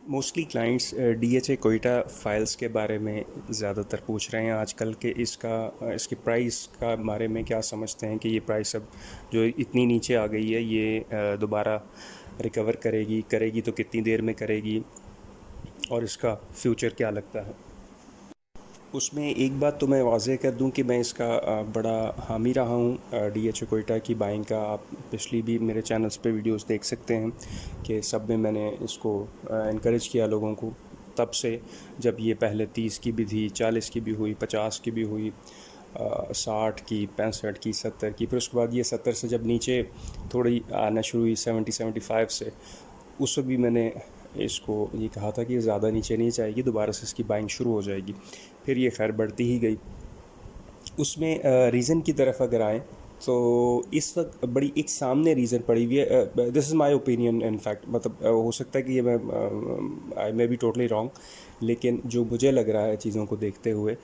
Mostly clients DHA Quetta files के बारे में ज़्यादातर पूछ रहे हैं आजकल के इसकी प्राइस का बारे में क्या समझते हैं कि ये प्राइस अब जो इतनी नीचे आ गई है ये दोबारा रिकवर करेगी तो कितनी देर में करेगी और इसका फ्यूचर क्या लगता है। उसमें एक बात तो मैं वाज़ेह कर दूं कि मैं इसका बड़ा हामी रहा हूं डीएचए कोयटा की बाइंग का। आप पिछली भी मेरे चैनल्स पे वीडियोस देख सकते हैं कि सब में मैंने इसको इनकरेज किया लोगों को, तब से जब ये पहले 30 की भी थी, 40 की भी हुई, 50 की भी हुई, 60 की, 65 की, 70 की, फिर उसके बाद ये 70 से जब नीचे थोड़ी आना शुरू हुई 70-75 से, उस वक्त भी मैंने इसको ये कहा था कि ज़्यादा नीचे नहीं जाएगी, दोबारा से इसकी बाइंग शुरू हो जाएगी। फिर ये खैर बढ़ती ही गई। उसमें रीज़न की तरफ अगर आएँ तो इस वक्त बड़ी एक सामने रीज़न पड़ी हुई है। This is my opinion in fact, मतलब हो सकता है कि ये मैं आई मे बी टोटली रॉन्ग, लेकिन जो मुझे लग रहा है चीज़ों को देखते हुए,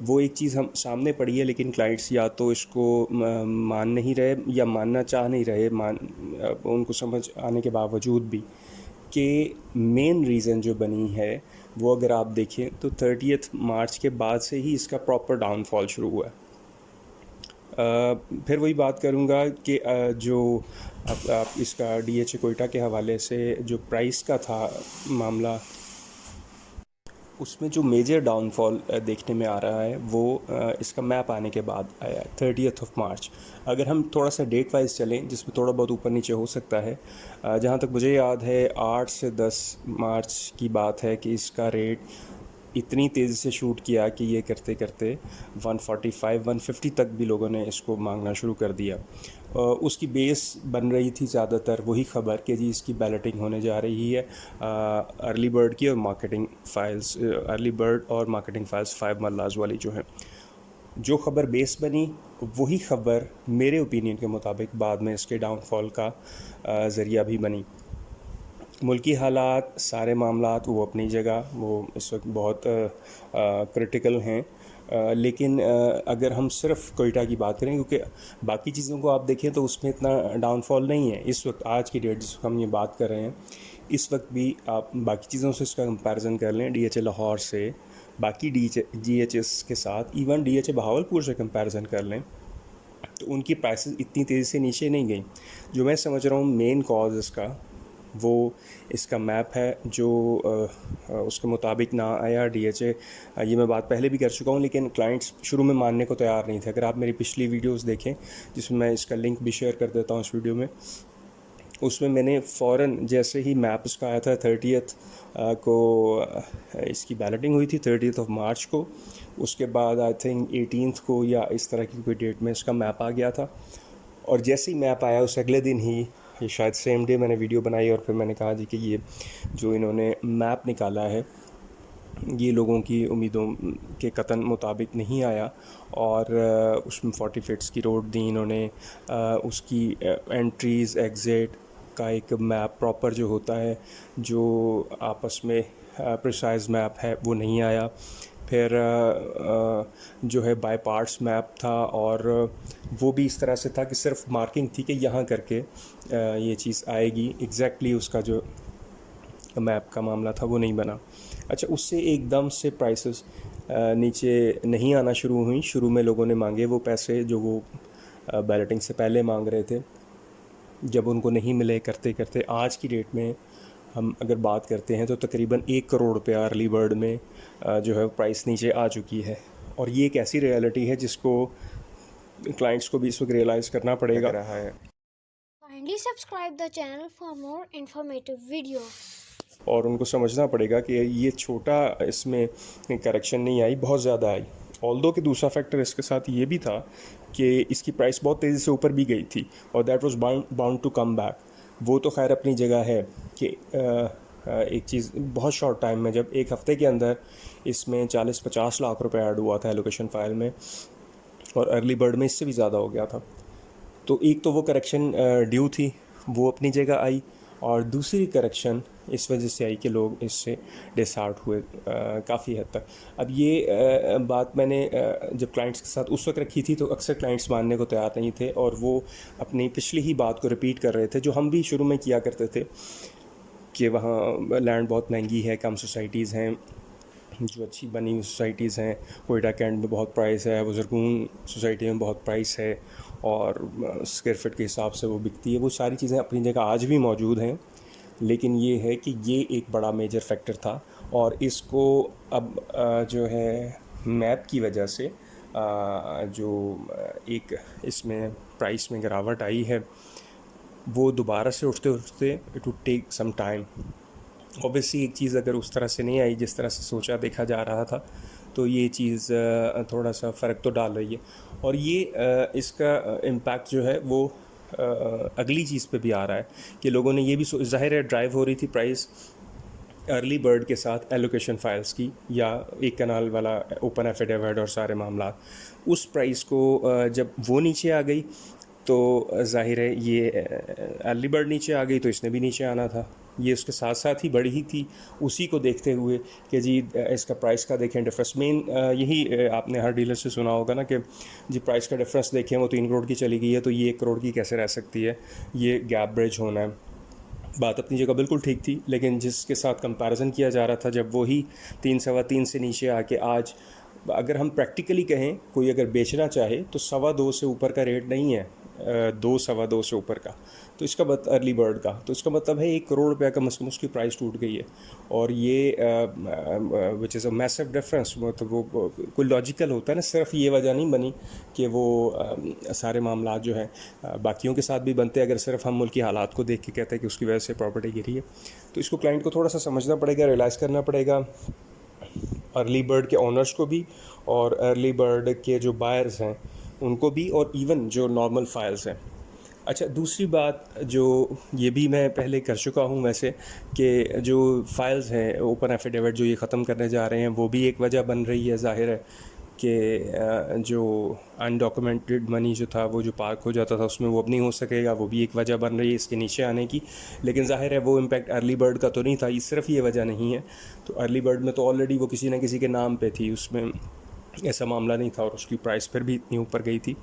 वो एक चीज़ हम सामने पड़ी है, लेकिन क्लाइंट्स या तो इसको मान नहीं रहे या मानना चाह नहीं रहे, उनको समझ आने के बावजूद भी कि मेन रीज़न जो बनी है वो अगर आप देखें तो 30 मार्च के बाद से ही इसका प्रॉपर डाउनफॉल शुरू हुआ है। फिर वही बात करूँगा कि जो आप इसका डीएचए कोयटा के हवाले से जो प्राइस का था मामला, उसमें जो मेजर डाउनफॉल देखने में आ रहा है वो इसका मैप आने के बाद आया है 30 मार्च। अगर हम थोड़ा सा डेट वाइज चलें जिसमें थोड़ा बहुत ऊपर नीचे हो सकता है, जहाँ तक मुझे याद है 8 से 10 मार्च की बात है कि इसका रेट इतनी तेज़ी से शूट किया कि ये करते करते 145-150 तक भी लोगों ने इसको मांगना शुरू कर दिया। उसकी बेस बन रही थी ज़्यादातर वही ख़बर कि जी इसकी बैलेटिंग होने जा रही है अर्ली बर्ड की और मार्केटिंग फ़ाइल्स, अर्ली बर्ड और मार्केटिंग फ़ाइल्स 5 मल्लाज वाली जो है। जो ख़बर बेस बनी वही ख़बर मेरे ओपिनियन के मुताबिक बाद में इसके डाउनफॉल का ज़रिया भी बनी। मुल्की हालात, सारे मामलात वो अपनी जगह, वो इस वक्त बहुत क्रिटिकल हैं, लेकिन अगर हम सिर्फ कोयटा की बात करें, क्योंकि बाकी चीज़ों को आप देखें तो उसमें इतना डाउनफॉल नहीं है इस वक्त, आज की डेट जिस वक्त हम ये बात कर रहे हैं, इस वक्त भी आप बाकी चीज़ों से इसका कंपैरिजन कर लें, डीएचए लाहौर से, बाकी डीएचएस के साथ, इवन डीएचए बहावलपुर से कंपैरिजन कर लें, तो उनकी प्राइसेस इतनी तेज़ी से नीचे नहीं गई। जो मैं समझ रहा हूँ मेन कॉज इसका वो इसका मैप है जो उसके मुताबिक ना आया डीएचए। ये मैं बात पहले भी कर चुका हूँ, लेकिन क्लाइंट्स शुरू में मानने को तैयार नहीं थे। अगर आप मेरी पिछली वीडियोस देखें जिसमें मैं इसका लिंक भी शेयर कर देता हूँ इस वीडियो में, उसमें मैंने फ़ौरन जैसे ही मैप इसका आया था 30 को इसकी बैलेटिंग हुई थी 30 मार्च को, उसके बाद आई थिंक 18 को या इस तरह की कोई डेट में इसका मैप आ गया था। और जैसे ही मैप आया उस अगले दिन ही, ये शायद सेम डे, मैंने वीडियो बनाई और फिर मैंने कहा जी कि ये जो इन्होंने मैप निकाला है ये लोगों की उम्मीदों के कतन मुताबिक नहीं आया, और उसमें 40 फीट्स की रोड दी इन्होंने, उसकी एंट्रीज़ एग्ज़िट का एक मैप प्रॉपर जो होता है, जो आपस में प्रिसाइज मैप है, वो नहीं आया। फिर जो है बाय पार्ट्स मैप था, और वो भी इस तरह से था कि सिर्फ मार्किंग थी कि यहाँ करके ये चीज़ आएगी, एग्जैक्टली उसका जो मैप का मामला था वो नहीं बना। अच्छा, उससे एकदम से प्राइसेस नीचे नहीं आना शुरू हुई। शुरू में लोगों ने मांगे वो पैसे जो वो बैलेटिंग से पहले मांग रहे थे, जब उनको नहीं मिले करते करते आज की डेट में हम अगर बात करते हैं तो तकरीबन 1 करोड़ रुपये अर्ली बर्ड में जो है प्राइस नीचे आ चुकी है। और ये एक ऐसी रियलिटी है जिसको क्लाइंट्स को भी इस वक्त रियलाइज़ करना पड़ेगा रहा है। Kindly subscribe the channel for more informative videos. और उनको समझना पड़ेगा कि ये छोटा इसमें करेक्शन नहीं आई, बहुत ज़्यादा आई। ऑल्दो कि दूसरा फैक्टर इसके साथ ये भी था कि इसकी प्राइस बहुत तेज़ी से ऊपर भी गई थी, और that was bound to come back. वो तो खैर अपनी जगह है कि एक चीज़ बहुत शॉर्ट टाइम में, जब एक हफ़्ते के अंदर इसमें 40-50 लाख रुपए ऐड हुआ था एलोकेशन फ़ाइल में, और अर्ली बर्ड में इससे भी ज़्यादा हो गया था। तो एक तो वो करेक्शन ड्यू थी, वो अपनी जगह आई, और दूसरी करेक्शन इस वजह से आई कि लोग इससे डिसहार्ट हुए काफ़ी हद तक। अब ये बात मैंने जब क्लाइंट्स के साथ उस वक्त रखी थी तो अक्सर क्लाइंट्स मानने को तैयार नहीं थे, और वो अपनी पिछली ही बात को रिपीट कर रहे थे जो हम भी शुरू में किया करते थे कि वहाँ लैंड बहुत महंगी है, कम सोसाइटीज़ हैं जो अच्छी बनी हुई सोसाइटीज़ हैं। कोयटा कैंट में बहुत प्राइस है, बुजुर्गून सोसाइटी में बहुत प्राइस है और स्क्वायर फीट के हिसाब से वो बिकती है। वो सारी चीज़ें अपनी जगह आज भी मौजूद हैं, लेकिन ये है कि ये एक बड़ा मेजर फैक्टर था और इसको अब जो है मैप की वजह से जो एक इसमें प्राइस में गिरावट आई है, वो दोबारा से उठते उठते it would take some time. Obviously एक चीज़ अगर उस तरह से नहीं आई जिस तरह से सोचा देखा जा रहा था, तो ये चीज़ थोड़ा सा फ़र्क तो डाल रही है। और ये इसका इम्पैक्ट जो है वो अगली चीज़ पे भी आ रहा है कि लोगों ने ये भी ज़ाहिर है ड्राइव हो रही थी प्राइस अर्ली बर्ड के साथ एलोकेशन फ़ाइल्स की, या एक कनाल वाला ओपन एफिडेविट और सारे मामला। उस प्राइस को जब वो नीचे आ गई तो ज़ाहिर है ये अर्ली बर्ड नीचे आ गई तो इसने भी नीचे आना था। ये उसके साथ साथ ही बढ़ी ही थी, उसी को देखते हुए कि जी इसका प्राइस का देखें डिफरेंस। मेन यही आपने हर डीलर से सुना होगा ना कि जी प्राइस का डिफरेंस देखें वो 3 करोड़ की चली गई है तो ये 1 करोड़ की कैसे रह सकती है, ये गैप ब्रिज होना है। बात अपनी जगह बिल्कुल ठीक थी, लेकिन जिसके साथ कंपैरिजन किया जा रहा था, जब वही 3 सवा 3 से नीचे आके आज, अगर हम प्रैक्टिकली कहें कोई अगर बेचना चाहे तो 2.25 से ऊपर का रेट नहीं है, 2 सवा 2 से ऊपर का। तो इसका मतलब अर्ली बर्ड का, तो इसका मतलब है 1 करोड़ रुपया कम से कम उसकी प्राइस टूट गई है। और ये which is a massive difference. मतलब वो कोई लॉजिकल होता है ना, सिर्फ ये वजह नहीं बनी कि वो सारे मामला जो हैं बाकियों के साथ भी बनते हैं। अगर सिर्फ हम मुल्क की हालात को देख के कहते हैं कि उसकी वजह से प्रॉपर्टी गिरी है, तो इसको क्लाइंट को थोड़ा सा समझना पड़ेगा, रियलाइज़ करना पड़ेगा, अर्ली बर्ड के ओनर्स को भी और अर्ली बर्ड के जो बायर्स हैं उनको भी, और इवन जो नॉर्मल फाइल्स हैं। अच्छा, दूसरी बात जो ये भी मैं पहले कर चुका हूँ वैसे, कि जो फाइल्स हैं ओपन एफिडेविट जो ये ख़त्म करने जा रहे हैं, वो भी एक वजह बन रही है। ज़ाहिर है कि जो अनडॉक्यूमेंटेड मनी जो था वो जो पार्क हो जाता था उसमें वो अब नहीं हो सकेगा, वो भी एक वजह बन रही है इसके नीचे आने की। लेकिन ज़ाहिर है वो इम्पैक्ट अर्ली बर्ड का तो नहीं था, ये सिर्फ ये वजह नहीं है। तो अर्ली बर्ड में तो ऑलरेडी वो किसी न किसी के नाम पे थी, उसमें ऐसा मामला नहीं था और उसकी प्राइस फिर भी इतनी ऊपर गई थी।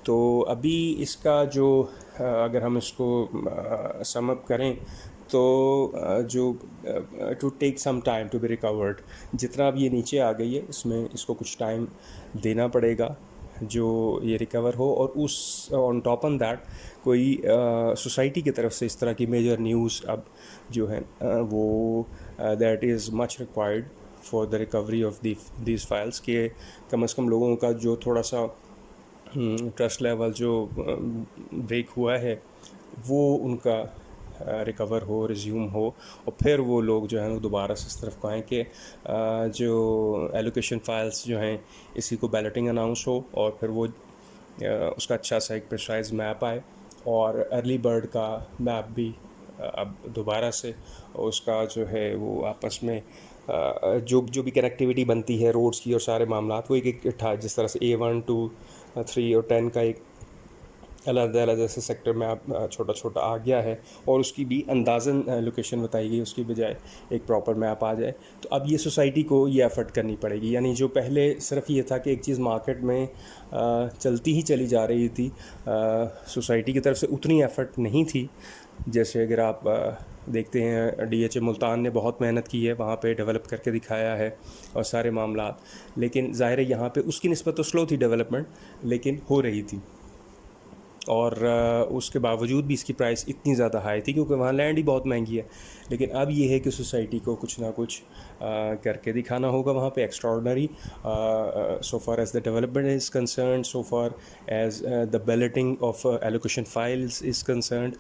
तो अभी इसका जो अगर हम इसको सम अप करें तो जो to take some time to be recovered, जितना अब ये नीचे आ गई है इसमें इसको कुछ टाइम देना पड़ेगा जो ये रिकवर हो। और उस ऑन टॉप ऑन दैट कोई सोसाइटी की तरफ से इस तरह की मेजर न्यूज़ अब जो है वो that is much required for the recovery of these files, के कम से कम लोगों का जो थोड़ा सा ट्रस्ट लेवल जो ब्रेक हुआ है वो उनका रिकवर हो, रिज्यूम हो, और फिर वो लोग जो हैं वो दोबारा से इस तरफ को आएँ कि जो एलोकेशन फाइल्स जो हैं इसी को बैलेटिंग अनाउंस हो और फिर वो उसका अच्छा सा एक प्रेशराइज मैप आए, और अर्ली बर्ड का मैप भी अब दोबारा से उसका जो है वो आपस में जो भी कनेक्टिविटी बनती है रोड्स की और सारे मामला वो एक इकट्ठा, जिस तरह से A1 2 3 और 10 का एक अलग अलग जैसे सेक्टर में आप छोटा छोटा आ गया है, और उसकी भी अंदाज़न लोकेशन बताई गई, उसकी बजाय एक प्रॉपर मैप आ जाए। तो अब ये सोसाइटी को ये एफ़र्ट करनी पड़ेगी। यानी जो पहले सिर्फ ये था कि एक चीज़ मार्केट में चलती ही चली जा रही थी, सोसाइटी की तरफ से उतनी एफ़र्ट नहीं थी। जैसे अगर आप देखते हैं DHA मुल्तान ने बहुत मेहनत की है, वहाँ पे डेवलप करके दिखाया है और सारे मामला, लेकिन ज़ाहिर है यहाँ पे उसकी निस्बत तो स्लो थी डेवलपमेंट, लेकिन हो रही थी। और उसके बावजूद भी इसकी प्राइस इतनी ज़्यादा हाई थी क्योंकि वहाँ लैंड ही बहुत महंगी है। लेकिन अब ये है कि सोसाइटी को कुछ ना कुछ करके दिखाना होगा वहाँ पे extraordinary, so far as the development is concerned, so far as the balloting of allocation files is concerned.